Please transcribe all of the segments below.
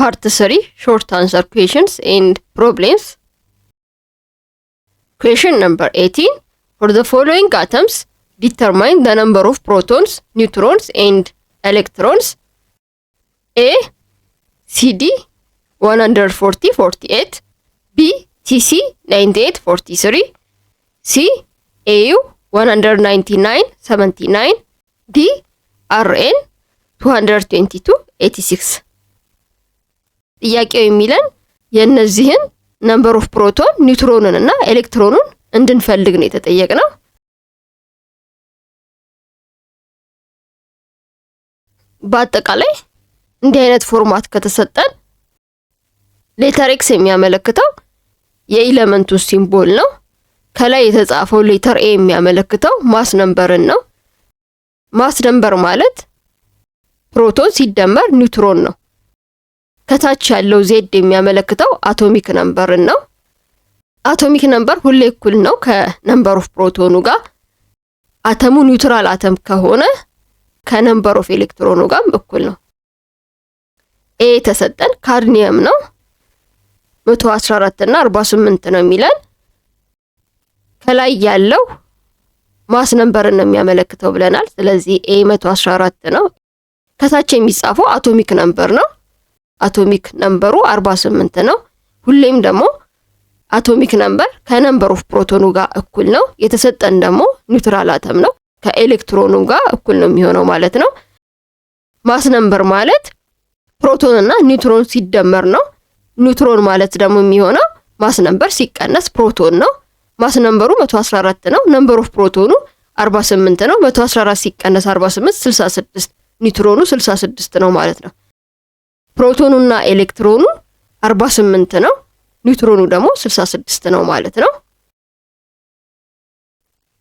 Part 3 Short Answer Questions and Problems. Question number 18. For the following atoms, determine the number of protons, neutrons, and electrons. A. CD 140-48. B. TC 98-43. C. AU 199-79. D. RN 222-86. ጥያቄው የሚለን የነዚህን ነምበር ኦፍ ፕሮቶን ኒውትሮንን እና ኤሌክትሮኑን እንድንፈልግ ነው የተጠየቅነው። በአጠቃላይ እንዲህ አይነት ፎርማት ከተሰጠን ሌተር ኤክስ የሚያመለክተው የኤሌመንቱ ሲምቦል ነው። ከላይ የተጻፈው ሌተር ኤ የሚያመለክተው ማስ ነምበርን ነው። ማስ ነምበር ማለት ፕሮቶን ሲደመር ኒውትሮን ነው። ከታች ያለው ዜድ የሚያመለክተው አቶሚክ ነምበርን ነው። አቶሚክ ነምበር ሁሌ እኩል ነው ከነምበር ኦፍ ፕሮቶኑ ጋር። አተሙ ኒውትራል አተም ከሆነ ከነምበር ኦፍ ኤሌክትሮኑ ጋር እኩል ነው። ኤ ተሰጠን ካድሚየም ነው 114 እና 48 ነው የሚለን። ከላይ ያለው ማስ ነምበርን ነው የሚያመለክተው ብለናል። ስለዚህ ኤ 114 ነው። ከታች የሚጻፈው አቶሚክ ነምበር ነው። አቶሚክ ነምበሩ 48 ነው። ሁሌም ደግሞ አቶሚክ ነምበር ከነምበር ኦፍ ፕሮቶኑ ጋር እኩል ነው። የተሰጠን ደግሞ ኒውትራል አተም ነው፣ ከኤሌክትሮኑ ጋር እኩል ነው የሚሆነው ማለት ነው። ማስ ነምበር ማለት ፕሮቶን እና ኒውትሮን ሲደመር ነው። ኒውትሮን ማለት ደግሞ የሚሆነው ማስ ነምበር ሲቀነስ ፕሮቶን ነው። ማስ ነምበሩ 114 ነው። ነምበር ኦፍ ፕሮቶኑ 48 ነው። 114 ሲቀነስ 48 66፣ ኒውትሮኑ 66 ነው ማለት ነው። ፕሮቶኑና ኤሌክትሮኑ 48 ነው፣ ኒውትሮኑ ደግሞ 66 ነው ማለት ነው።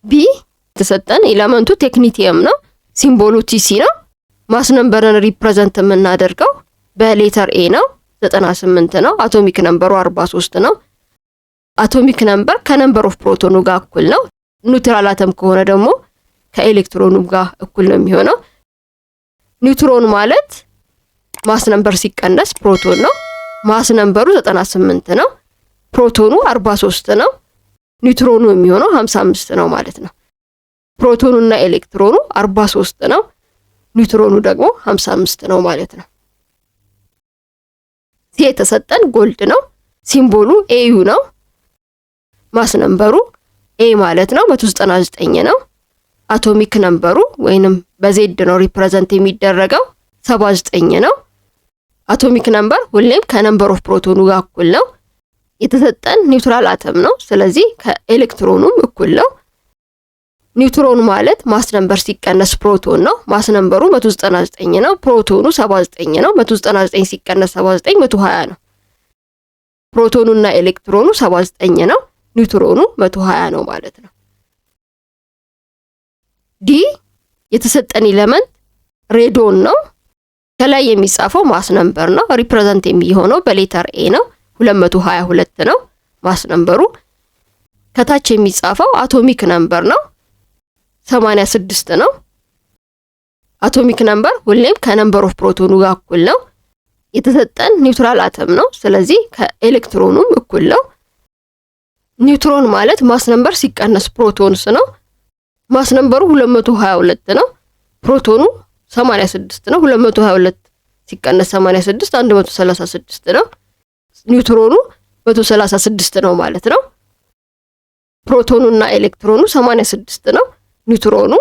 ቢ የተሰጠን ኤሌመንቱ ቴክኒቲየም ነው። ሲምቦሉ ቲሲ ነው። ማስ ነምበርን ሪፕሬዘንት የምናደርገው በሌተር ኤ ነው። 98 ነው። አቶሚክ ነምበሩ 43 ነው። አቶሚክ ነምበር ከነምበር ኦፍ ፕሮቶኑ ጋር እኩል ነው። ኒውትራል አተም ከሆነ ደግሞ ከኤሌክትሮኑ ጋር እኩል ነው የሚሆነው። ኒውትሮን ማለት ማስ ነምበር ሲቀነስ ፕሮቶን ነው። ማስ ነምበሩ 98 ነው። ፕሮቶኑ 43 ነው። ኒውትሮኑ የሚሆነው 55 ነው ማለት ነው። ፕሮቶኑና ኤሌክትሮኑ 43 ነው። ኒውትሮኑ ደግሞ 55 ነው ማለት ነው። ሲ የተሰጠን ጎልድ ነው። ሲምቦሉ ኤዩ ነው። ማስ ነምበሩ ኤ ማለት ነው 199 ነው። አቶሚክ ነምበሩ ወይንም በዜድ ነው ሪፕሬዘንት የሚደረገው 79 ነው። አቶሚክ ነምበር ሁሌም ከነምበር ኦፍ ፕሮቶኑ ጋር እኩል ነው። የተሰጠን ኒውትራል አተም ነው። ስለዚህ ከኤሌክትሮኑም እኩል ነው። ኒውትሮን ማለት ማስ ነምበር ሲቀነስ ፕሮቶን ነው። ማስ ነምበሩ 199 ነው። ፕሮቶኑ 79 ነው። 199 ሲቀነስ 79 120 ነው። ፕሮቶኑና ኤሌክትሮኑ 79 ነው። ኒውትሮኑ 120 ነው ማለት ነው። ዲ የተሰጠን ኤሌመንት ሬዶን ነው። ከላይ የሚጻፈው ማስ ነምበር ነው። ሪፕሬዘንት የሚሆነው በሌተር ኤ ነው። 222 ነው ማስ ነምበሩ። ከታች የሚጻፈው አቶሚክ ነምበር ነው። 86 ነው። አቶሚክ ነምበር ሁሌም ከነምበር ኦፍ ፕሮቶኑ ጋር እኩል ነው። የተሰጠን ኒውትራል አተም ነው። ስለዚህ ከኤሌክትሮኑም እኩል ነው። ኒውትሮን ማለት ማስ ነምበር ሲቀነስ ፕሮቶንስ ነው። ማስ ነምበሩ 222 ነው። ፕሮቶኑ 86 ነው። 222 ሲቀነስ 86 136 ነው። ኒውትሮኑ 136 ነው ማለት ነው። ፕሮቶኑና ኤሌክትሮኑ 86 ነው። ኒውትሮኑ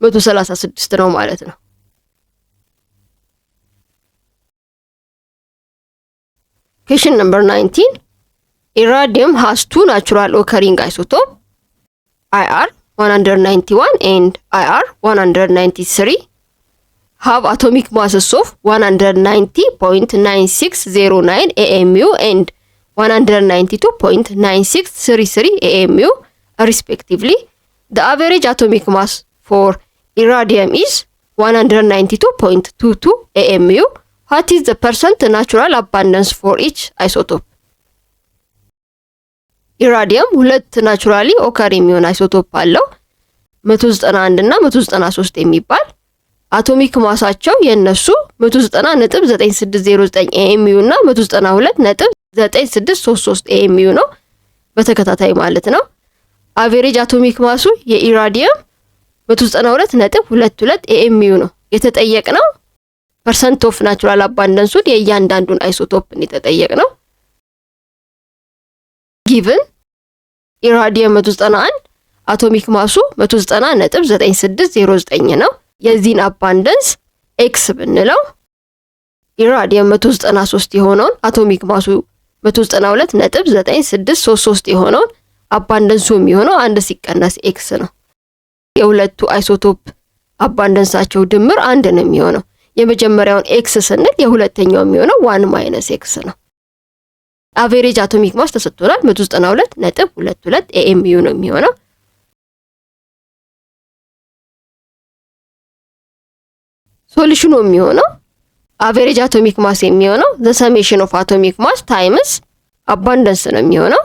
136 ነው ማለት ነው። Question number 19. Irradium has two natural occurring isotopes, IR 191 and IR 193. Have atomic masses of 190.9609 AMU and 192.9633 AMU respectively. The average atomic mass for irradium is 192.22 AMU. What is the percent natural abundance for each isotope? ኢራዲየም ሁለት ናቹራሊ ኦከር የሚሆን አይሶቶፕ አለው 191 እና 193 የሚባል አቶሚክ ማሳቸው የነሱ 190.9609 ኤኤምዩ እና 192.9633 ኤኤምዩ ነው በተከታታይ ማለት ነው። አቨሬጅ አቶሚክ ማሱ የኢራዲየም 192.22 ኤኤምዩ ነው። የተጠየቅነው ፐርሰንት ኦፍ ናቹራል አባንደንሱን የእያንዳንዱን አይሶቶፕን የተጠየቅነው። ጊቭን ኢራዲየም 191 አቶሚክ ማሱ 190.9609 ነው። የዚህን አባንደንስ ኤክስ ብንለው ኢራዲየም 193 የሆነውን አቶሚክ ማሱ 192.9633 የሆነውን አባንደንሱ የሚሆነው 1 ሲቀነስ ኤክስ ነው። የሁለቱ አይሶቶፕ አባንደንሳቸው ድምር 1 ነው የሚሆነው። የመጀመሪያውን ኤክስ ስንል የሁለተኛው የሚሆነው 1 ማይነስ ኤክስ ነው። አቨሬጅ አቶሚክ ማስ ተሰጥቶናል 192.22 ኤኤምዩ ነው የሚሆነው። ሶሉሽኑ የሚሆነው አቨሬጅ አቶሚክ ማስ የሚሆነው the summation of atomic mass times አባንደንስ ነው የሚሆነው።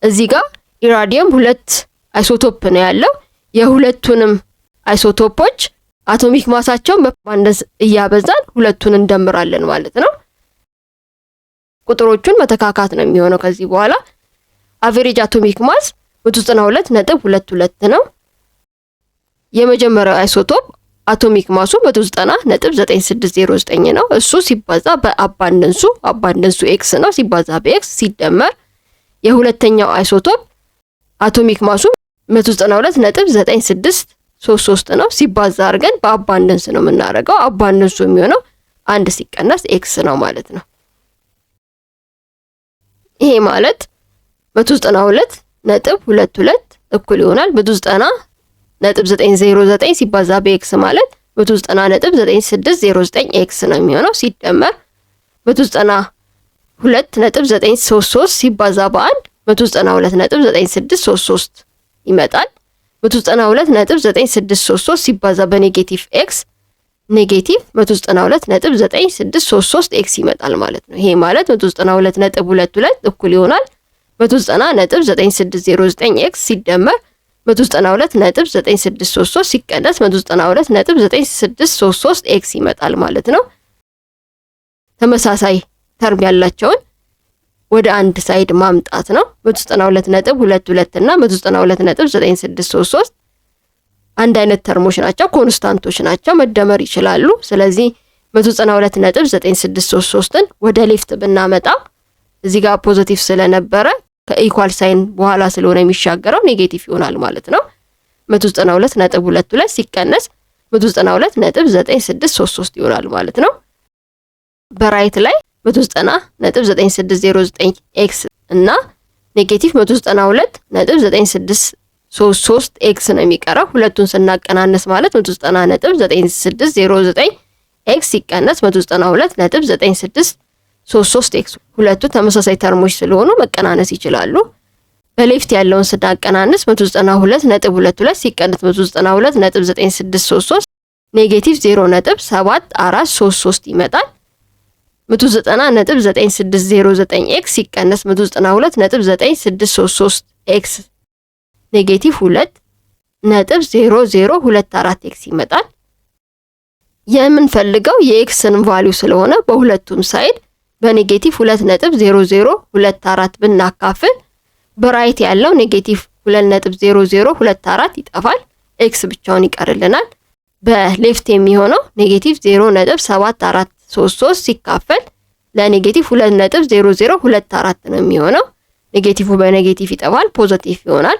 እዚህ ጋር ኢራዲየም 2 አይሶቶፕ ነው ያለው። የሁለቱንም አይሶቶፖች አቶሚክ ማሳቸውን በአባንደንስ እያበዛን ሁለቱን እንደምራለን ማለት ነው። ቁጥሮቹን መተካካት ነው የሚሆነው። ከዚህ በኋላ አቨሬጅ አቶሚክ ማስ 192.22 ነው። የመጀመሪያው አይሶቶፕ አቶሚክ ማሱ 190.9609 ነው። እሱ ሲባዛ በአባንደንሱ ኤክስ ነው። ሲባዛ በኤክስ ሲደመር የሁለተኛው አይሶቶፕ አቶሚክ ማሱ 192.9633 ነው። ሲባዛ አድርገን በአባንደንስ ነው የምናደርገው። አባንደንሱ የሚሆነው 1 ሲቀነስ ኤክስ ነው ማለት ነው። ይሄ ማለት 192.22 እኩል ይሆናል 190.909 ሲባዛ በኤክስ ማለት 190.9609 ኤክስ ነው የሚሆነው። ሲደመር 192.933 ሲባዛ በ1 192.9633 ይመጣል። 192.9633 ሲባዛ በኔጌቲቭ ኤክስ ኔጌቲቭ 192.9633 ኤክስ ይመጣል ማለት ነው። ይሄ ማለት 192.22 እኩል ይሆናል 190.9609 ኤክስ ሲደመር 192.9633 ሲቀነስ 192.9633 ኤክስ ይመጣል ማለት ነው። ተመሳሳይ ተርም ያላቸውን ወደ አንድ ሳይድ ማምጣት ነው። 192.22 እና 192.9633 አንድ አይነት ተርሞች ናቸው፣ ኮንስታንቶች ናቸው፣ መደመር ይችላሉ። ስለዚህ 192.9633ን ወደ ሌፍት ብናመጣ እዚህ ጋር ፖዚቲቭ ስለነበረ ከኢኳል ሳይን በኋላ ስለሆነ የሚሻገረው ኔጌቲቭ ይሆናል ማለት ነው። 192.22 ሲቀነስ 192.9633 ይሆናል ማለት ነው። በራይት ላይ 190.9609 ኤክስ እና ኔጌቲቭ 192.9633 ኤክስ ነው የሚቀረው። ሁለቱን ስናቀናነስ ማለት 190.9609 ኤክስ ሲቀነስ 192.9633 ኤክስ። ሁለቱ ተመሳሳይ ተርሞች ስለሆኑ መቀናነስ ይችላሉ። በሌፍት ያለውን ስናቀናነስ 192.22 ሲቀነስ 192.9633 ኔጌቲቭ 0.7433 ይመጣል። 190.9609 ኤክስ ሲቀነስ 192.9633 ኤክስ ኔጌቲቭ 2.0024 ኤክስ ይመጣል። የምንፈልገው የኤክስን ቫልዩ ስለሆነ በሁለቱም ሳይድ በኔጌቲቭ 2.0024 ብናካፍል በራይት ያለው ኔጌቲቭ 2.0024 ይጠፋል፣ ኤክስ ብቻውን ይቀርልናል። በሌፍት የሚሆነው ኔጌቲቭ 0.7433 ሲካፈል ለኔጌቲቭ 2.0024 ነው የሚሆነው። ኔጌቲቭ በኔጌቲቭ ይጠፋል፣ ፖዚቲቭ ይሆናል።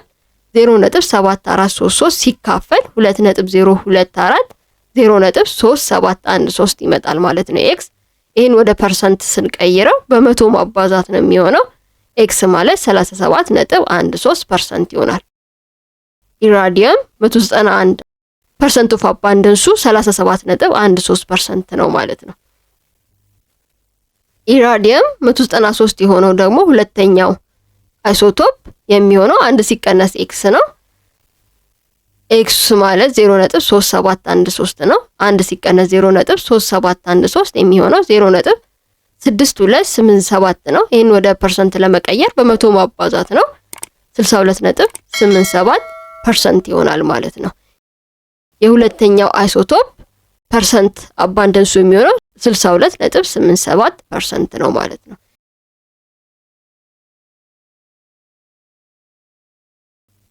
0.7433 ሲካፈል 2.024 0.3713 ይመጣል ማለት ነው ኤክስ። ይህን ወደ ፐርሰንት ስንቀይረው በመቶ ማባዛት ነው የሚሆነው። ኤክስ ማለት 37.13% ይሆናል። ኢራዲየም 191% ኦፍ አባንደንሱ 37.13% ነው ማለት ነው። ኢራዲየም 193 የሆነው ደግሞ ሁለተኛው አይሶቶፕ የሚሆነው 1 ሲቀነስ ኤክስ ነው። ኤክስ ማለት 0.3713 ነው። 1 ሲቀነስ 0.3713 የሚሆነው 0.6287 ነው። ይህን ወደ ፐርሰንት ለመቀየር በመቶ ማባዛት ነው። 62.87% ይሆናል ማለት ነው። የሁለተኛው አይሶቶፕ ፐርሰንት አባንደንሱ የሚሆነው 62.87% ነው ማለት ነው።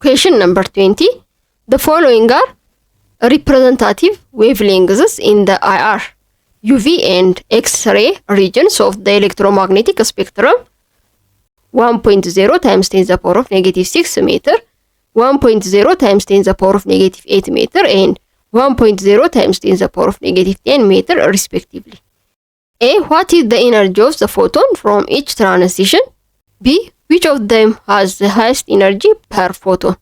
Question number 20. The following are representative wavelengths in the IR, UV and X-ray regions of the electromagnetic spectrum. 1.0 times 10 to the power of -6 meter, 1.0 times 10 to the power of -8 meter, and 1.0 times 10 to the power of -10 meter respectively. A. What is the energy of the photon from each transition? B. Which of them has the highest energy per photon?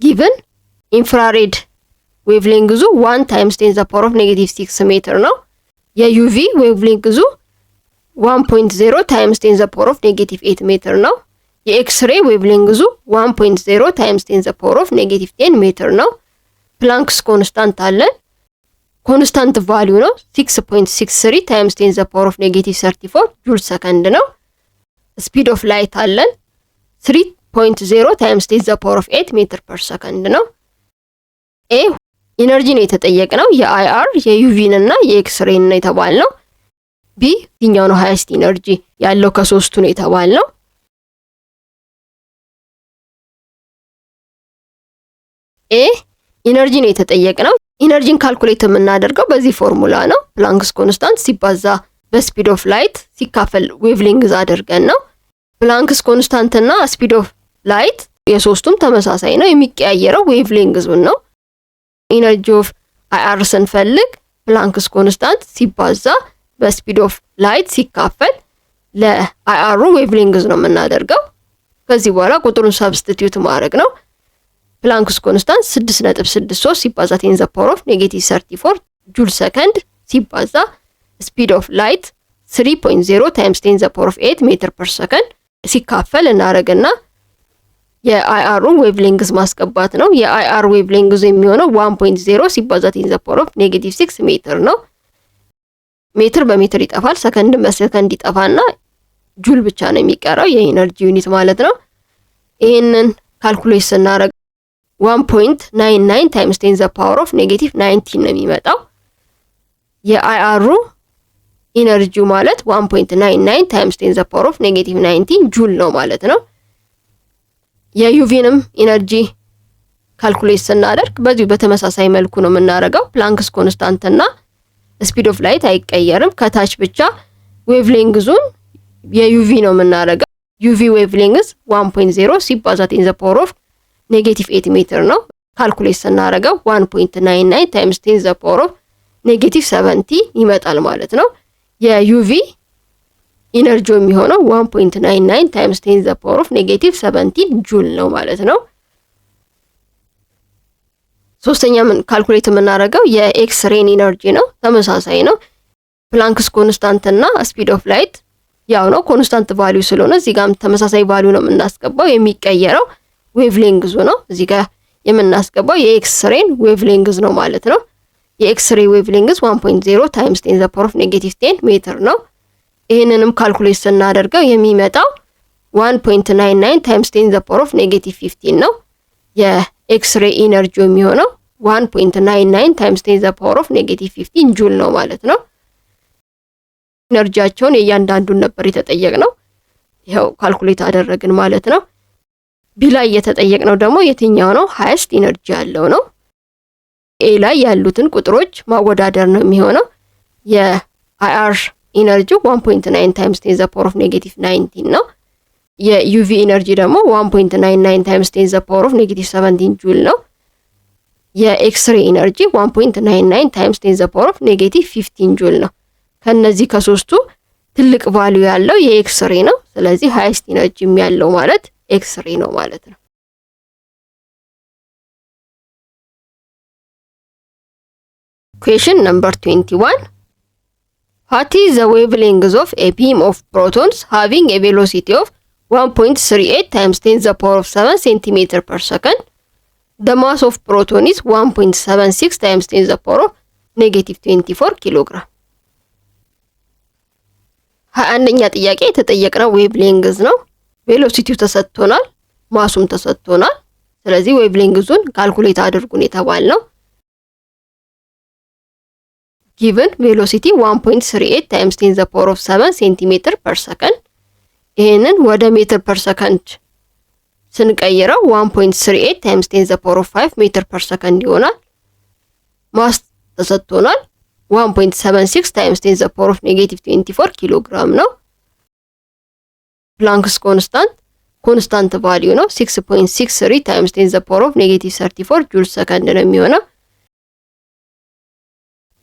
Given infrared wavelength 1 times 10 to the power of -6 meter ነው። የUV wavelength 1.0 times 10 to the power of -8 meter ነው። የኤክስሬይ ዌቭሌንግዙ 1.0 times 10 to the power of -10 meter ነው። ፕላንክስ ኮንስታንት አለን። ኮንስታንት ቫልዩ ነው 6.63 times 10 to the power of -34 ጁል ሰከንድ ነው። ስፒድ ኦፍ ላይት አለን 3.0 times 10 to the power of 8 meter per second ነው። ኤ ኢነርጂ ነው የተጠየቅነው የአይአር የዩቪን እና የኤክስሬይ ነው የተባልነው። ቢ የትኛው ነው ሃይስት ኢነርጂ ያለው ከሶስቱ ነው የተባልነው። ኤ ኢነርጂ ነው የተጠየቅነው። ኢነርጂን ካልኩሌት የምናደርገው በዚህ ፎርሙላ ነው። ፕላንክስ ኮንስታንት ሲባዛ በስፒድ ኦፍ ላይት ሲካፈል ዌቭሌንግዝ አድርገን ነው። ፕላንክስ ኮንስታንት እና ስፒድ ኦፍ ላይት የሶስቱም ተመሳሳይ ነው። የሚቀያየረው ዌቭሌንግዙን ነው። ኢነርጂ ኦፍ አይአር ስንፈልግ ፕላንክስ ኮንስታንት ሲባዛ በስፒድ ኦፍ ላይት ሲካፈል ለአይአሩ ዌቭሌንግዝ ነው የምናደርገው። ከዚህ በኋላ ቁጥሩን ሰብስቲቲዩት ማድረግ ነው። ፕላንክስ ኮንስታንት 6.63 ሲባዛ 10 to the power of -34 ጁል ሰከንድ ሲባዛ ስፒድ ኦፍ ላይት 3.0 times 10 to the power of 8 meter per second ሲካፈል እናደርግና የአይአሩን ዌቭሌንግዝ ማስገባት ነው። የአይአር ዌቭሌንግዝ የሚሆነው 1.0 ሲባዛ 10 to the power of -6 ሜትር ነው። ሜትር በሜትር ይጠፋል፣ ሰከንድ በሰከንድ ይጠፋና ጁል ብቻ ነው የሚቀረው የኢነርጂ ዩኒት ማለት ነው። ይሄንን ካልኩሌት ስናደርግ 1.99 times 10 to the power of -19 ነው የሚመጣው። የአይአሩ ኢነርጂው ማለት 1.99 times 10 to the power of -19 ጁል ነው ማለት ነው። የዩቪንም ኢነርጂ ካልኩሌት ስናደርግ በዚሁ በተመሳሳይ መልኩ ነው የምናደርገው። ፕላንክስ ኮንስታንት እና ስፒድ ኦፍ ላይት አይቀየርም። ከታች ብቻ ዌቭሌንግዙን የዩቪ ነው የምናደርገው። ዩቪ ዌቭሌንግዝ 1.0 ሲባዛ 10 to the power of -8 ሜትር ነው። ካልኩሌት ስናደርገው 1.99 times 10 to the power of -70 ይመጣል ማለት ነው። የዩቪ ኢነርጂ የሚሆነው 1.99 times 10 to the power of -70 ጁል ነው ማለት ነው። ሶስተኛ ምን ካልኩሌት የምናደርገው የኤክስ ሬን ኢነርጂ ነው። ተመሳሳይ ነው። ፕላንክስ ኮንስታንት እና ስፒድ ኦፍ ላይት ያው ነው። ኮንስታንት ቫልዩ ስለሆነ እዚህ ጋርም ተመሳሳይ ቫልዩ ነው የምናስገባው። የሚቀየረው ዌቭሌንግዙ ነው። እዚህ ጋር የምናስገባው የኤክስ ሬን ዌቭሌንግዝ ነው ማለት ነው። የኤክስ ሬይ ዌቭሌንግዝ 1.0 times 10 to the power of -10 ሜትር ነው። ይሄንንም ካልኩሌት ስናደርገው የሚመጣው 1.99 times 10 to the power of -15 ነው። የኤክስ ሬይ ኢነርጂ የሚሆነው 1.99 times 10 to the power of -15 ጁል ነው ማለት ነው። ኢነርጂያቸውን የእያንዳንዱን ነበር የተጠየቅነው። ይኸው ካልኩሌት አደረግን ማለት ነው። ቢ ላይ የተጠየቅነው ደግሞ የትኛው ነው ሃይስት ኢነርጂ ያለው ነው። ኤ ላይ ያሉትን ቁጥሮች ማወዳደር ነው የሚሆነው። የአይአር ኢነርጂ 1.9 times 10 to the power of -19 ነው። የዩቪ ኢነርጂ ደግሞ 1.99 times 10 to the power of -17 ጁል ነው። የኤክስሬይ ኢነርጂ 1.99 times 10 to the power of -15 ጁል ነው። ከነዚህ ከሶስቱ ትልቅ ቫልዩ ያለው የኤክስሬይ ነው። ስለዚህ ሃይስት ኢነርጂ ያለው ማለት ኤክስሬይ ነው ማለት ነው። Question number 21. What is the wavelength of a beam of protons having a velocity of 1.38 times 10 to the power of 7 centimeter per second? The mass of proton is 1.76 times 10 to the power of -24 kilogram. አንደኛ ጥያቄ የተጠየቅነው ዌቭሌንግዝ ነው። ቬሎሲቲው ተሰጥቶናል፣ ማሱም ተሰጥቶናል። ስለዚህ ዌቭሌንግዙን ካልኩሌት አድርጉን የተባልነው ጊቭን ቬሎሲቲ 1.38 ታይምስ 10 ዘ ፓወር ኦፍ 7 ሴንቲሜትር ፐር ሰከንድ ይሄንን ወደ ሜትር ፐር ሰከንድ ስንቀይረው 1.38 ታይምስ 10 ዘ ፓወር ኦፍ 5 ሜትር ፐር ሰከንድ ይሆናል። ማስ ተሰጥቶናል 1.76 ታይምስ 10 ዘ ፓወር ኦፍ ኔጌቲቭ 24 ኪሎ ግራም ነው። ፕላንክስ ኮንስታንት ቫልዩ ነው 6.63 ታይምስ 10 ዘ ፓወር ኦፍ ኔጌቲቭ 34 ጁል ሰከንድ ነው የሚሆነው።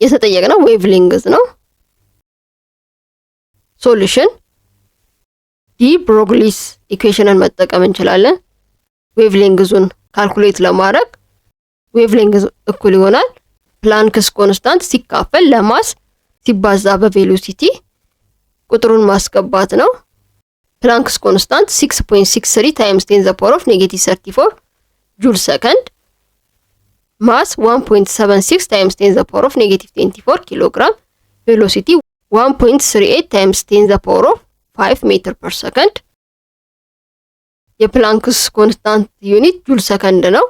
የተጠየቅነው ዌቭሌንግዝ ነው። ሶሉሽን ዲ ብሮግሊስ ኢኩዌሽንን መጠቀም እንችላለን። ዌቭሌንግዙን ካልኩሌት ለማድረግ ዌቭሌንግዝ እኩል ይሆናል ፕላንክስ ኮንስታንት ሲካፈል ለማስ ሲባዛ በቬሎሲቲ ቁጥሩን ማስገባት ነው። ፕላንክስ ኮንስታንት 6.63 ታይምስ 10 ዘ ፓወር ኦፍ ኔጌቲቭ 34 ጁል ሰከንድ ማስ 1.76 ታይምስ 10 ዘ ፓወር ኦፍ ኔጌቲቭ 24 ኪሎ ግራም ቬሎሲቲ 1.38 ታይምስ 10 ዘ ፓወር ኦፍ 5 ሜትር ፐር ሰከንድ። የፕላንክስ ኮንስታንት ዩኒት ጁል ሰከንድ ነው።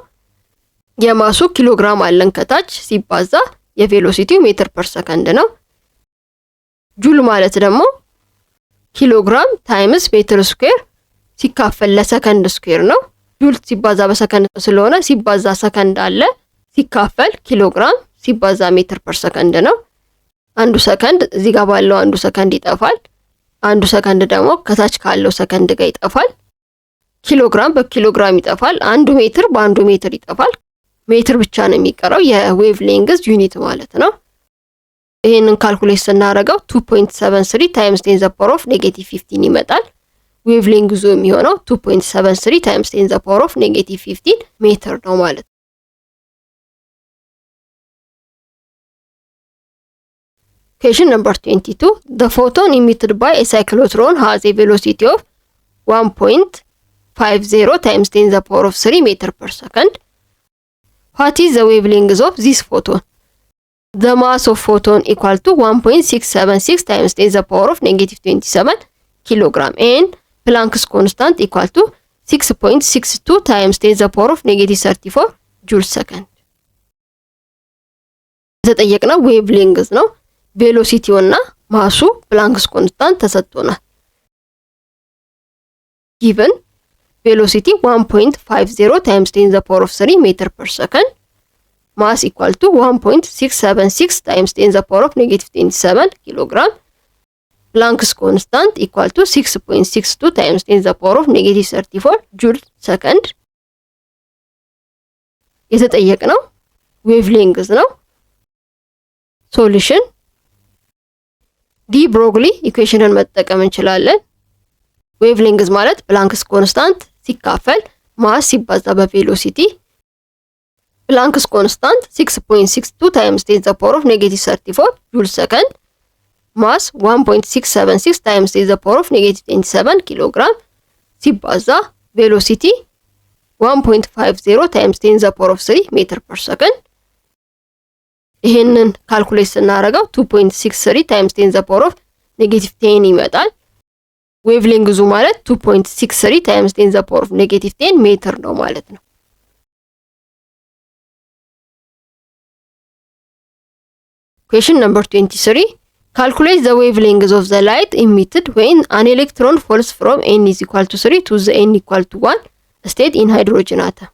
የማሱ ኪሎግራም አለን ከታች ሲባዛ የቬሎሲቲው ሜትር ፐር ሰከንድ ነው። ጁል ማለት ደግሞ ኪሎግራም ታይምስ ሜትር ስኩዌር ሲካፈል ለሰከንድ ስኩዌር ነው። ጁል ሲባዛ በሰከንድ ስለሆነ ሲባዛ ሰከንድ አለ ሲካፈል ኪሎግራም ሲባዛ ሜትር ፐር ሰከንድ ነው። አንዱ ሰከንድ እዚህ ጋር ባለው አንዱ ሰከንድ ይጠፋል። አንዱ ሰከንድ ደግሞ ከታች ካለው ሰከንድ ጋር ይጠፋል። ኪሎግራም በኪሎግራም ይጠፋል። አንዱ ሜትር በአንዱ ሜትር ይጠፋል። ሜትር ብቻ ነው የሚቀረው የዌቭ ሌንግዝ ዩኒት ማለት ነው። ይሄንን ካልኩሌት ስናደርገው 2.73 ታይምስ 10 ዘ ፓወር ኦፍ ኔጌቲቭ 15 ይመጣል። ዌቭ ሌንግዙ የሚሆነው 2.73 ታይምስ 10 ዘ ፓወር ኦፍ ኔጌቲቭ 15 ሜትር ነው ማለት ነው። Question number 22. The photon emitted by a cyclotron has a velocity of 1.50 times 10 the power of 3 meter per second. What is the wavelength of this photon? The mass of photon equal to 1.676 times 10 the power of negative 27 kilogram and Planck's constant equal to 6.62 times 10 the power of negative 34 joule second. የተጠየቅነው wavelength ነው። ቬሎሲቲው እና ማሱ ፕላንክስ ኮንስታንት ተሰጥቶናል። given velocity 1.50 times 10 the power of 3 meter per second mass equal to 1.676 times 10 the power of negative 27 kilogram Planck's constant equal to 6.62 times 10 the power of negative 34 joule second የተጠየቅነው wavelength ነው። ሶሉሽን ዲ ብሮግሊ ኢኩዌሽንን መጠቀም እንችላለን። ዌቭሌንግዝ ማለት ፕላንክስ ኮንስታንት ሲካፈል ማስ ሲባዛ በቬሎሲቲ ፕላንክስ ኮንስታንት 6.62 ታይምስ 10 the power of negative 34 ጁል ሰከንድ ማስ 1.676 ታይምስ 10 the power of negative 27 ኪሎግራም ሲባዛ ቬሎሲቲ 1.50 ታይምስ 10 the power of 3 ሜትር ፐር ሰከንድ ይሄንን ካልኩሌት ስናደርገው 2.63 ታይምስ 10 the power of negative 10 ይመጣል። ዌቭሌንግዙ ማለት 2.63 ታይምስ 10 the power of negative 10 ሜትር ነው ማለት ነው። Question number 23. Calculate the wavelength of the light emitted when an electron falls from n is equal to 3 to the n equal to 1 state in hydrogen atom.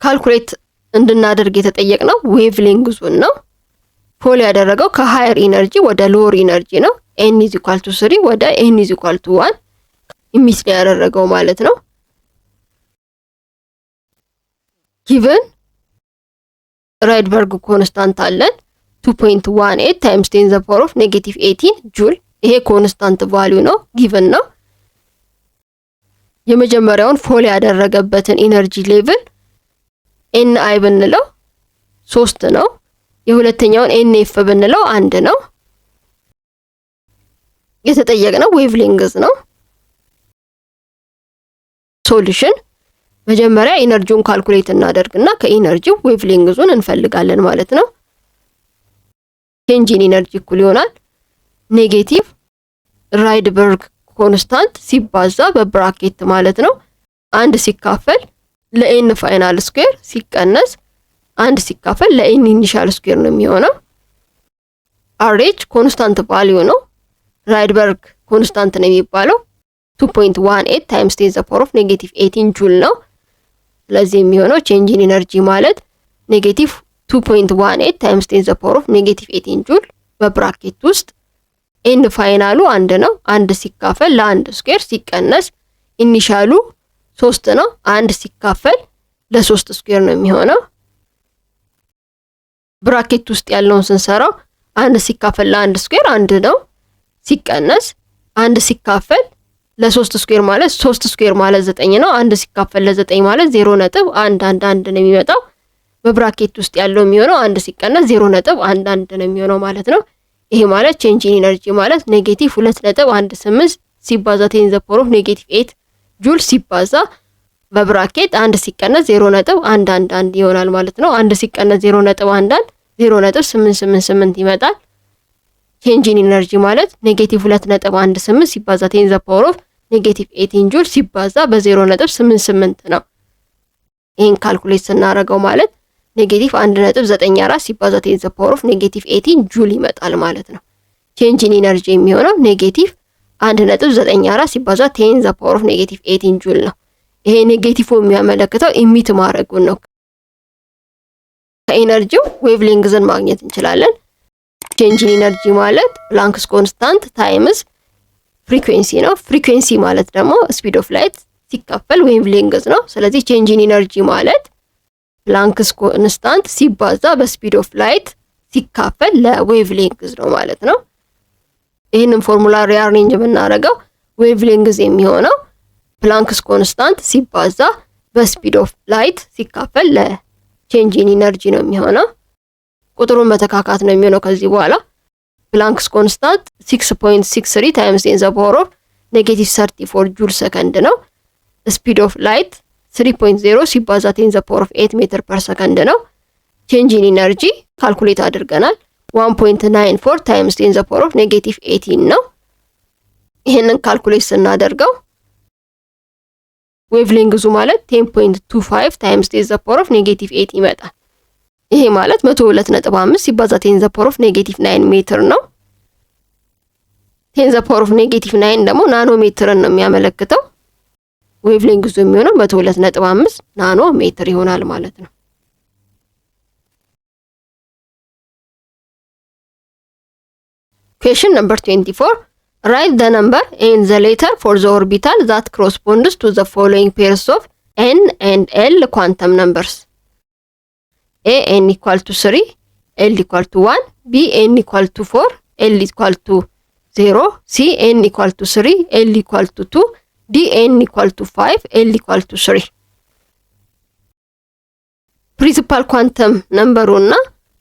ካልኩሌት እንድናደርግ የተጠየቅነው ዌቭሌንግዙን ነው። ፎል ያደረገው ከሃየር ኢነርጂ ወደ ሎወር ኢነርጂ ነው። n is equal to 3 ወደ n is equal to 1 ኢሚት ያደረገው ማለት ነው። given ራይድበርግ ኮንስታንት አለን 2.18 times 10 the power of negative 18 ጁል ይሄ ኮንስታንት ቫልዩ ነው given ነው። የመጀመሪያውን ፎል ያደረገበትን ኢነርጂ ሌቭል ni ብንለው 3 ነው። የሁለተኛውን nf ብንለው 1 ነው። የተጠየቅነው ዌቭሌንግዝ ነው። ሶሉሽን መጀመሪያ ኢነርጂውን ካልኩሌት እናደርግና ከኢነርጂው ዌቭሌንግዙን እንፈልጋለን ማለት ነው። ቼንጅ ኢን ኢነርጂ እኩል ይሆናል ኔጌቲቭ ራይድበርግ ኮንስታንት ሲባዛ በብራኬት ማለት ነው 1 ሲካፈል ለኤን ፋይናል ስኩዌር ሲቀነስ 1 ሲካፈል ለኤን ኢኒሻል ስኩዌር ነው የሚሆነው። አርኤች ኮንስታንት ቫልዩ ነው። ራይድበርግ ኮንስታንት ነው የሚባለው 2.18 ታይምስ 10 ዘ ፓወር ኦፍ ኔጌቲቭ 18 ጁል ነው። ስለዚህ የሚሆነው ቼንጅ ኢን ኢነርጂ ማለት ኔጌቲቭ 2.18 ታይምስ 10 ዘ ፓወር ኦፍ ኔጌቲቭ 18 ጁል በብራኬት ውስጥ ኤን ፋይናሉ 1 ነው። 1 ሲካፈል ለ1 ስኩዌር ሲቀነስ ኢኒሻሉ 3 ነው። 1 ሲካፈል ለ3 ስኩዌር ነው የሚሆነው። ብራኬት ውስጥ ያለውን ስንሰራው 1 ሲካፈል ለ1 ስኩዌር 1 ነው። ሲቀነስ 1 ሲካፈል ለ3 ስኩዌር ማለት 3 ስኩዌር ማለት 9 ነው። 1 ሲካፈል ለ9 ማለት 0.111 ነው የሚመጣው። በብራኬት ውስጥ ያለው የሚሆነው 1 ሲቀነስ 0.11 ነው የሚሆነው ማለት ነው። ይሄ ማለት ቼንጅ ኢን ኢነርጂ ማለት ኔጌቲቭ 2.18 ሲባዛ 10 ዘ ፓወር ኦፍ ኔጌቲቭ 8 ጁል ሲባዛ በብራኬት 1 ሲቀነስ 0.111 ይሆናል ማለት ነው። 1 ሲቀነስ 0.11 0.888 ይመጣል። ቼንጅ ኢን ኢነርጂ ማለት ኔጌቲቭ 2.18 ሲባዛ 10 ዘ ፓወር ኦፍ ኔጌቲቭ 18 ጁል ሲባዛ በ0.88 ነው። ይሄን ካልኩሌት ስናደርገው ማለት ኔጌቲቭ 1.94 ሲባዛ 10 ዘ ፓወር ኦፍ ኔጌቲቭ 18 ጁል ይመጣል ማለት ነው። ቼንጅ ኢን ኢነርጂ የሚሆነው ኔጌቲቭ 1.94 ሲባዛ 10 ዘ ፓወር ኦፍ ኔጌቲቭ 18 ጁል ነው። ይሄ ኔጌቲቭ የሚያመለክተው ኢሚት ማድረጉን ነው። ከኤነርጂው ዌቭ ሌንግዝን ማግኘት እንችላለን። ቼንጅ ኢን ኢነርጂ ማለት ፕላንክስ ኮንስታንት ታይምስ ፍሪኩዌንሲ ነው። ፍሪኩዌንሲ ማለት ደግሞ ስፒድ ኦፍ ላይት ሲካፈል ዌቭ ሌንግዝ ነው። ስለዚህ ቼንጅ ኢን ኢነርጂ ማለት ፕላንክስ ኮንስታንት ሲባዛ በስፒድ ኦፍ ላይት ሲካፈል ለዌቭ ሌንግዝ ነው ማለት ነው። ይህንን ፎርሙላ ሪአሬንጅ ብናደርገው ዌቭ ሌንግዝ የሚሆነው ፕላንክስ ኮንስታንት ሲባዛ በስፒድ ኦፍ ላይት ሲካፈል ለቼንጅ ኢን ኢነርጂ ነው የሚሆነው። ቁጥሩን መተካካት ነው የሚሆነው ከዚህ በኋላ። ፕላንክስ ኮንስታንት 6.63 ታይምስ 10 ዘ ፓወር ኦፍ ኔጌቲቭ 34 ጁል ሰከንድ ነው። ስፒድ ኦፍ ላይት 3.0 ሲባዛ 10 ዘ ፓወር ኦፍ 8 ሜትር ፐር ሰከንድ ነው። ቼንጅ ኢን ኢነርጂ ካልኩሌት አድርገናል 1.94 ታይምስ 10 ዘ ፓወር ኦፍ ኔጌቲቭ 18 ነው። ይሄንን ካልኩሌት ስናደርገው ዌቭ ሌንግዙ ማለት 10.25 ታይምስ 10 ዘ ፓወር ኦፍ ኔጌቲቭ 8 ይመጣል። ይሄ ማለት 102.5 ሲባዛ 10 ዘ ፓወር ኦፍ ኔጌቲቭ 9 ሜትር ነው። 10 ዘ ፓወር ኦፍ ኔጌቲቭ 9 ደግሞ ናኖ ሜትርን ነው የሚያመለክተው። ዌቭ ሌንግዙ የሚሆነው 102.5 ናኖ ሜትር ይሆናል ማለት ነው። Question number 24. Write the number and the letter for the orbital that corresponds to the following pairs of n and l quantum numbers. A n equal to 3, l equal to 1, b n equal to 4, l equal to 0, c n equal to 3, l equal to 2, d n equal to 5, l equal to 3. ፕሪንሲፓል ኳንተም ነምበሩ እና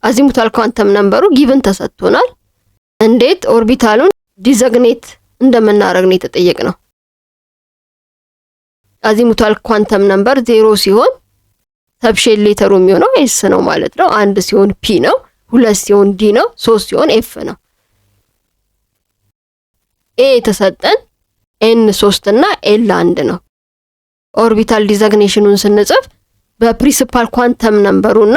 አዚሙታል ኳንተም ነምበሩ ጊቭን ተሰጥቶናል። እንዴት ኦርቢታሉን ዲዘግኔት እንደምናደርግ ነው የተጠየቅነው። አዚሙታል ኳንተም ነምበር 0 ሲሆን ሰብሼል ሌተሩ የሚሆነው ኤስ ነው ማለት ነው። 1 ሲሆን ፒ ነው፣ 2 ሲሆን ዲ ነው፣ 3 ሲሆን ኤፍ ነው። ኤ የተሰጠን ኤን 3 እና ኤል 1 ነው። ኦርቢታል ዲዘግኔሽኑን ስንጽፍ በፕሪንሲፓል ኳንተም ነምበሩና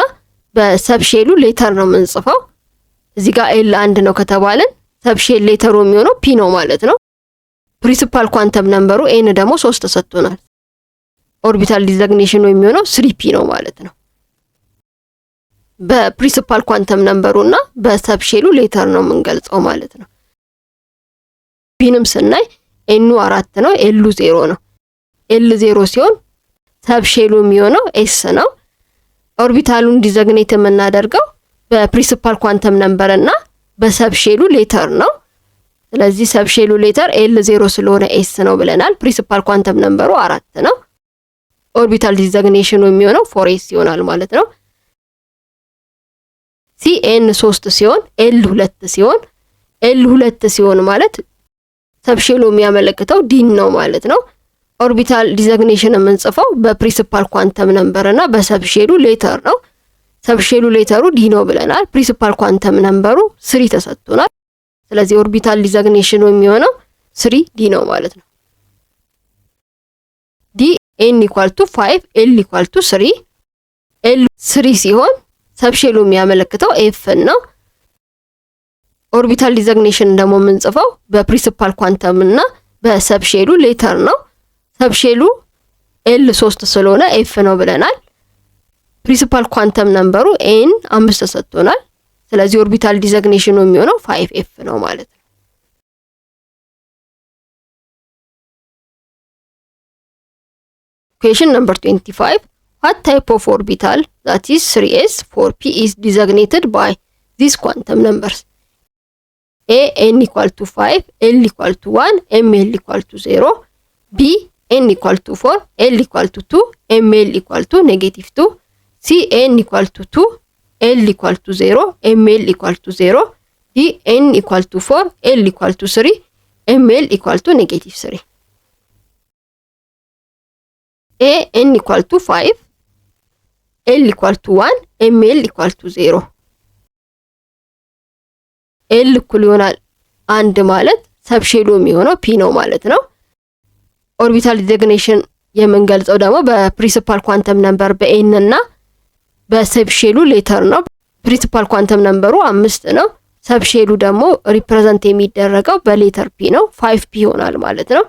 በሰብሼሉ ሌተር ነው የምንጽፈው። እዚህ ጋር ኤል 1 ነው ከተባለን ሰብሼል ሌተሩ የሚሆነው ፒ ነው ማለት ነው። ፕሪንሲፓል ኳንተም ነምበሩ ኤን ደግሞ 3 ተሰጥቶናል። ኦርቢታል ዲዘግኔሽኑ የሚሆነው 3p ነው ማለት ነው። በፕሪንሲፓል ኳንተም ነምበሩና በሰብሼሉ ሌተር ነው የምንገልጸው ማለት ነው። ፒንም ስናይ ኤኑ 4 ነው፣ ኤሉ 0 ነው። ኤል 0 ሲሆን ሰብሼሉ የሚሆነው ኤስ ነው። ኦርቢታሉን ዲዘግኔት የምናደርገው በፕሪንሲፓል ኳንተም ነምበር እና በሰብሼሉ ሌተር ነው። ስለዚህ ሰብሼሉ ሌተር ኤል 0 ስለሆነ ኤስ ነው ብለናል። ፕሪንሲፓል ኳንተም ነምበሩ 4 ነው። ኦርቢታል ዲዘግኔሽኑ የሚሆነው 4s ይሆናል ማለት ነው። ሲኤን 3 ሲሆን ኤል 2 ሲሆን ኤል 2 ሲሆን ማለት ሰብሼሉ የሚያመለክተው ዲን ነው ማለት ነው። ኦርቢታል ዲዘግኔሽን የምንጽፈው በፕሪንሲፓል ኳንተም ነምበር እና በሰብሼሉ ሌተር ነው። ሰብሼሉ ሌተሩ ዲ ነው ብለናል። ፕሪንሲፓል ኳንተም ነምበሩ 3 ተሰጥቶናል። ስለዚህ ኦርቢታል ዲዘግኔሽኑ የሚሆነው 3d ነው ማለት ነው። ዲ n ኢኳል ቱ 5 l ኢኳል ቱ 3 l 3 ሲሆን ሰብሼሉ የሚያመለክተው f ነው። ኦርቢታል ዲዛግኔሽን ደግሞ የምንጽፈው በፕሪንሲፓል ኳንተም እና በሰብሼሉ ሌተር ነው። ሰብሼሉ l 3 ስለሆነ f ነው ብለናል። ፕሪንሲፓል ኳንተም ነምበሩ n 5 ተሰጥቶናል። ስለዚህ ኦርቢታል ዲዛግኔሽኑ የሚሆነው 5f ነው ማለት ነው። Question number 25. What type of orbital, that is 3s, 4p, is designated by these quantum numbers? A. n equal to 5, l equal to 1, ml equal to 0. B. n equal to 4, l equal to 2, ml equal to negative 2. C. n equal to 2, l equal to 0, ml equal to 0. D. n equal to 4, l equal to 3, ml equal to negative 3. A. n equal to 5, l equal to 1, ml equal to 0. l እኩል ይሆናል 1 ማለት ሰብሼሉ የሚሆነው p ነው ማለት ነው። ኦርቢታል ዲዛግኔሽን የምንገልጸው ደግሞ በፕሪንሲፓል ኳንተም ነምበር በn እና በሰብሼሉ ሌተር ነው። ፕሪንሲፓል ኳንተም ነምበሩ 5 ነው። ሰብሼሉ ደግሞ ሪፕሬዘንት የሚደረገው በሌተር p ነው። 5p ይሆናል ማለት ነው።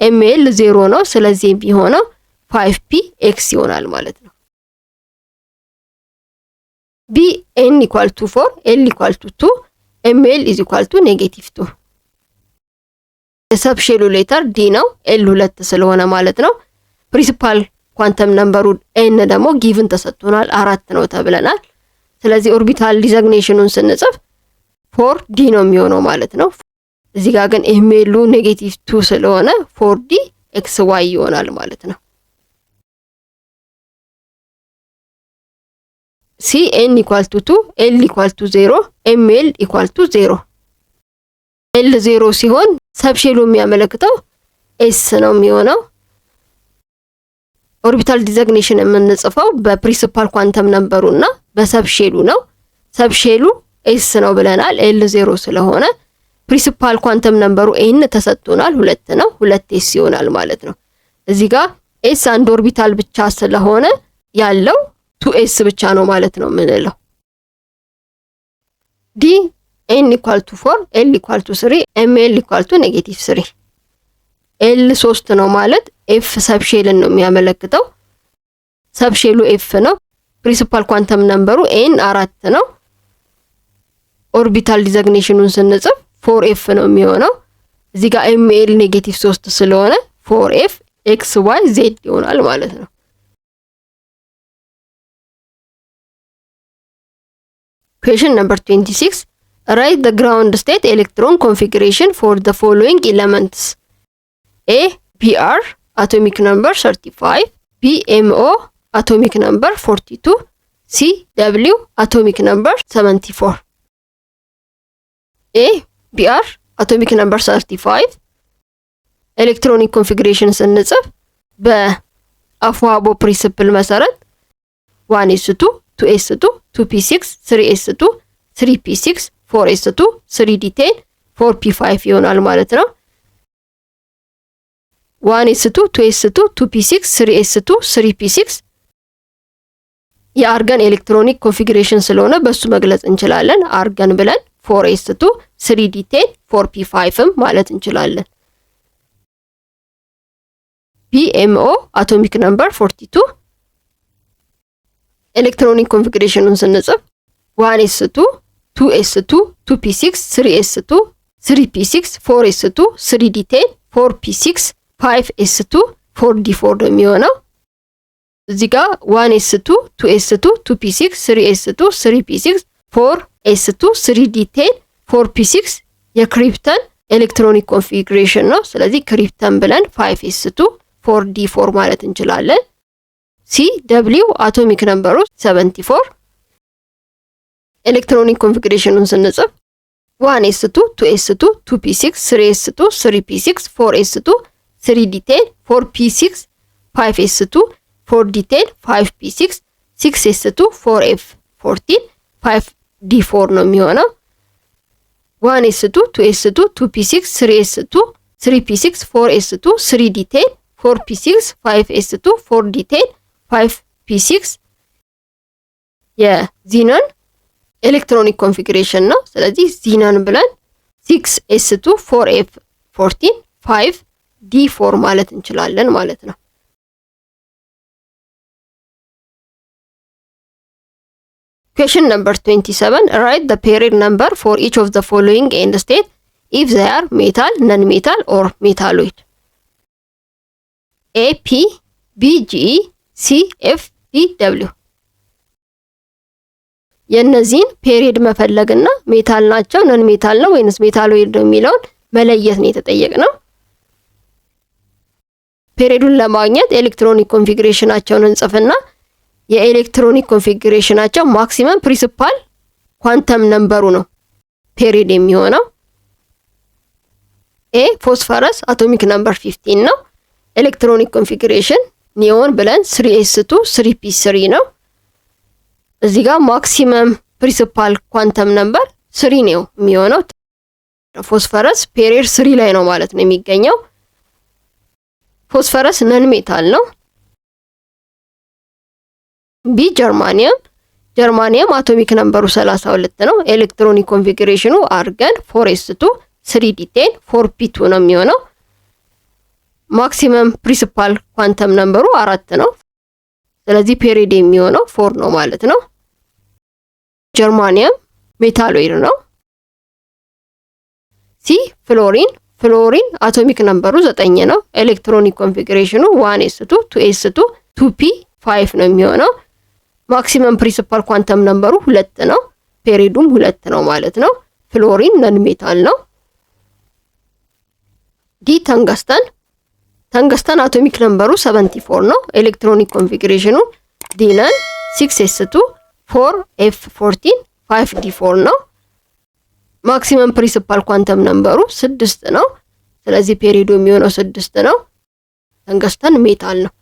ml 0 ነው። ስለዚህ የሚሆነው 5p x ይሆናል ማለት ነው። b n equal to 4, l equal to 2, ml is equal to negative 2. የሰብሼሉ ሌተር d ነው። l 2 ስለሆነ ማለት ነው። ፕሪንሲፓል ኳንተም ነምበሩ n ደግሞ ጊቭን ተሰጥቶናል 4 ነው ተብለናል። ስለዚህ ኦርቢታል ዲዛግኔሽኑን ስንጽፍ 4d ነው የሚሆነው ማለት ነው። እዚህ ጋር ግን ml ኔጌቲቭ 2 ስለሆነ 4d xy ይሆናል ማለት ነው። C n equal to 2, l equal to 0, ml equal to 0. l 0 ሲሆን ሰብሼሉ የሚያመለክተው s ነው የሚሆነው። ኦርቢታል ዲዛግኔሽን የምንጽፈው በፕሪንሲፓል ኳንተም ነምበሩና በሰብሼሉ ነው። ሰብሼሉ s ነው ብለናል l 0 ስለሆነ ፕሪንሲፓል ኳንተም ነምበሩ n ተሰጥቶናል 2 ነው 2s ይሆናል ማለት ነው። እዚህ ጋር s አንድ ኦርቢታል ብቻ ስለሆነ ያለው 2s ብቻ ነው ማለት ነው ምንለው። d n equal to 4, l equal to 3, ml equal to negative 3. l 3 ነው ማለት f ሰብሼልን ነው የሚያመለክተው። ሰብሼሉ f ነው። ፕሪንሲፓል ኳንተም ነምበሩ n 4 ነው። ኦርቢታል ዲዛግኔሽኑን ስንጽፍ 4f ነው የሚሆነው። እዚህ ጋር ml ኔጌቲቭ 3 ስለሆነ 4f xy z ይሆናል ማለት ነው። Question number 26. Write the ground state electron configuration for the following elements. A. Br atomic number 35, B. Mo atomic number 42, C. W atomic number 74. A. Br atomic number 35 electronic configuration ስንጽፍ በአፍዋቦ ፕሪንሲፕል መሰረት 1s2 2s2 2p6 3s2 3p6 4s2 3d10 4p5 ይሆናል ማለት ነው። 1s2 2s2 2p6 3s2 3p6 የአርገን ኤሌክትሮኒክ ኮንፊግሬሽን ስለሆነ በሱ መግለጽ እንችላለን። አርገን ብለን 4s2 3d10 4p5 ማለት እንችላለን። BMO atomic number 42 ኤሌክትሮኒክ ኮንፊግሬሽኑን ስንጽፍ 1s2 2s2 2p6 3s2 3p6 4s2 3d10 4p6 5s2 4d4 ነው የሚሆነው። እዚህ ጋር 1s2 2s2 2p6 3s2 3p6 4s2 3d10 4p6 የክሪፕተን ኤሌክትሮኒክ ኮንፊግሬሽን ነው። ስለዚህ ክሪፕተን ብለን 5s2 4d4 ማለት እንችላለን። CW አቶሚክ ነምበሩ 74 ኤሌክትሮኒክ ኮንፊግሬሽኑን ስንጽፍ 1s2 2s2 2p6 3s2 3p6 4s2 3d10 4p6 5s2 4d10 5p6 6s2 4f14 5d4 ነው የሚሆነው። 1s2 2s2 2p6 3s2 3p6 4s2 3d10 4p6 5s2 4d10 5p6 የዚነን ኤሌክትሮኒክ ኮንፊግሬሽን ነው። ስለዚህ ዚነን ብለን 6s2 4f14 5d4 ማለት እንችላለን ማለት ነው። Question number 27. Write the period number for each of the following end state if they are metal, non-metal or metalloid. A, P, B, G, C, F, D, W. የነዚህን ፔሪድ መፈለግና ሜታል ናቸው ነን ሜታል ነው ወይንስ ሜታሎይድ ነው የሚለውን መለየት ነው የተጠየቅነው። ፔሪዱን ለማግኘት ኤሌክትሮኒክ ኮንፊግሬሽናቸውን እንጽፍና የኤሌክትሮኒክ ኮንፊግሬሽናቸው ማክሲመም ፕሪንሲፓል ኳንተም ነምበሩ ነው ፔሪድ የሚሆነው። ኤ ፎስፈረስ አቶሚክ ነምበር 15 ነው። ኤሌክትሮኒክ ኮንፊግሬሽን ኒዮን ብለን 3s2 3p3 ነው። እዚህ ጋር ማክሲመም ፕሪንሲፓል ኳንተም ነምበር 3 ነው የሚሆነው። ፎስፈረስ ፔሪድ 3 ላይ ነው ማለት ነው የሚገኘው። ፎስፈረስ ነን ሜታል ነው። ቢ ጀርማኒየም አቶሚክ ነምበሩ 32 ነው። ኤሌክትሮኒክ ኮንፊግሬሽኑ አርገን 4s2 3d10 4p2 ነው የሚሆነው። ማክሲመም ፕሪንሲፓል ኳንተም ነምበሩ 4 ነው። ስለዚህ ፔሪድ የሚሆነው 4 ነው ማለት ነው። ጀርማኒየም ሜታሎይድ ነው። ሲ ፍሎሪን አቶሚክ ነምበሩ 9 ነው። ኤሌክትሮኒክ ኮንፊግሬሽኑ 1s2 2s2 2p5 ነው የሚሆነው። ማክሲመም ፕሪንሲፓል ኳንተም ነምበሩ 2 ነው። ፔሪዱም 2 ነው ማለት ነው። ፍሎሪን ነን ሜታል ነው። ዲ ተንገስተን አቶሚክ ነምበሩ 74 ነው። ኤሌክትሮኒክ ኮንፊግሬሽኑ ዲነን 6s2 4f14 5d4 ነው። ማክሲመም ፕሪንሲፓል ኳንተም ነምበሩ 6 ነው። ስለዚህ ፔሪዱ የሚሆነው 6 ነው። ተንገስተን ሜታል ነው።